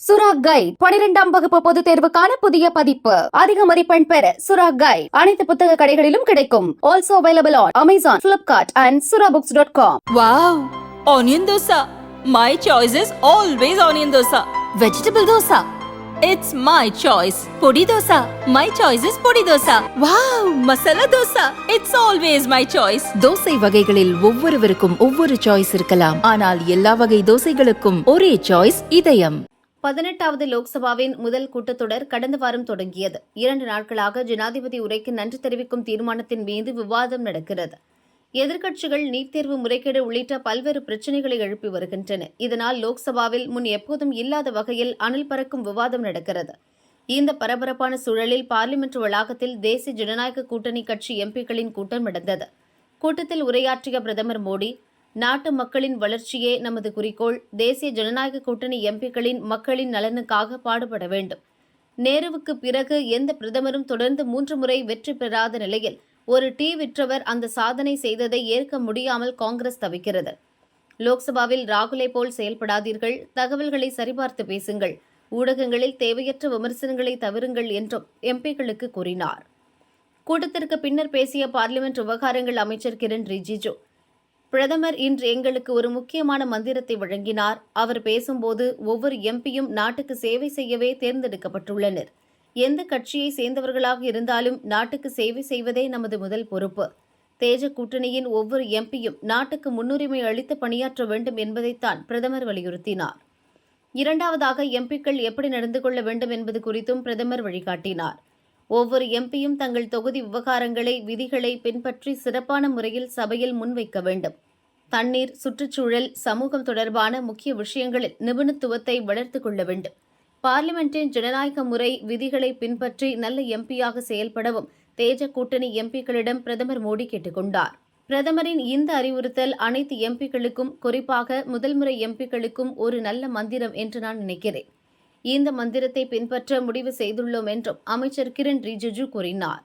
சுரா கைட் 12ஆம் வகுப்பு பொதுத் தேர்வுக்கான புதிய பதிப்பு. அதிக மதிப்பெண் பெற சுரா கைட் அனைத்து புத்தக கடைகளிலும் கிடைக்கும். Also available on Amazon, Flipkart and surabooks.com. Wow! Onion dosa. My choice is always onion dosa. Vegetable dosa. It's my choice. Podi dosa. My choice is podi dosa. Wow! Masala dosa. It's always my choice. Dosa வகைகளில் ஒவ்வொருவருக்கும் ஒவ்வொரு choice இருக்கலாம். ஆனால் எல்லா வகை தோசைகளுக்கும் ஒரே choice இதயம். 18வது லோக்சபாவின் முதல் கூட்டத்தொடர் கடந்த வாரம் தொடங்கியது. 2 நாட்களாக ஜனாதிபதி உரைக்கு நன்றி தெரிவிக்கும் தீர்மானத்தின் மீது விவாதம் நடக்கிறது. எதிர்க்கட்சிகள் நீட் தேர்வு முறைகேடு உள்ளிட்ட பல்வேறு பிரச்சினைகளை எழுப்பி வருகின்றன. இதனால் லோக்சபாவில் முன் எப்போதும் இல்லாத வகையில் அனல் பறக்கும் விவாதம் நடக்கிறது. இந்த பரபரப்பான சூழலில் பார்லிமெண்ட் வளாகத்தில் தேசிய ஜனநாயக கூட்டணி கட்சி எம்பிக்களின் கூட்டம் நடந்தது. கூட்டத்தில் உரையாற்றிய பிரதமர் மோடி, நாட்டு மக்களின் வளர்ச்சியே நமது குறிக்கோள். தேசிய ஜனநாயக கூட்டணி எம்பிக்களின் மக்களின் நலனுக்காக பாடுபட வேண்டும். நேருவுக்கு பிறகு எந்த பிரதமரும் தொடர்ந்து 3 முறை வெற்றி பெறாத நிலையில் ஒரு டீ விற்றவர் அந்த சாதனை செய்ததை ஏற்க முடியாமல் காங்கிரஸ் தவிக்கிறது. லோக்சபாவில் ராகுலை போல் செயல்படாதீர்கள், தகவல்களை சரிபார்த்து பேசுங்கள், ஊடகங்களில் தேவையற்ற விமர்சனங்களை தவிருங்கள் என்றும் எம்பிக்களுக்கு கூறினார். கூட்டத்திற்கு பின்னர் பேசிய பார்லிமெண்ட் விவகாரங்கள் அமைச்சர் கிரண் ரிஜிஜு, பிரதமர் இன்று எங்களுக்கு ஒரு முக்கியமான மந்திரத்தை வழங்கினார். அவர் பேசும்போது ஒவ்வொரு எம்பியும் நாட்டுக்கு சேவை செய்யவே தேர்ந்தெடுக்கப்பட்டுள்ளனர். எந்த கட்சியை சேர்ந்தவர்களாக இருந்தாலும் நாட்டுக்கு சேவை செய்வதே நமது முதல் பொறுப்பு. தேஜ கூட்டணியின் ஒவ்வொரு எம்பியும் நாட்டுக்கு முன்னுரிமை அளித்து பணியாற்ற வேண்டும் என்பதைத்தான் பிரதமர் வலியுறுத்தினார். இரண்டாவதாக, எம்பிக்கள் எப்படி நடந்து கொள்ள வேண்டும் என்பது குறித்தும் பிரதமர் வழிகாட்டினார். ஒவ்வொரு எம்பியும் தங்கள் தொகுதி விவகாரங்களை, விதிகளை பின்பற்றி சிறப்பான முறையில் சபையில் முன்வைக்க வேண்டும். தண்ணீர், சுற்றுச்சூழல், சமூகம் தொடர்பான முக்கிய விஷயங்களில் நிபுணத்துவத்தை வளர்த்துக் கொள்ள வேண்டும். பார்லிமெண்டின் ஜனநாயக முறை, விதிகளை பின்பற்றி நல்ல எம்பியாக செயல்படவும் தேஜ கூட்டணி எம்பிக்களிடம் பிரதமர் மோடி கேட்டுக் கொண்டார். பிரதமரின் இந்த அறிவுறுத்தல் அனைத்து எம்பிக்களுக்கும், குறிப்பாக முதல் முறை எம்பிக்களுக்கும் ஒரு நல்ல மந்திரம் என்று நான் நினைக்கிறேன். இந்த மந்திரத்தை பின்பற்ற முடிவு செய்துள்ளோம் என்றும் அமைச்சர் கிரண் ரிஜிஜு கூறினார்.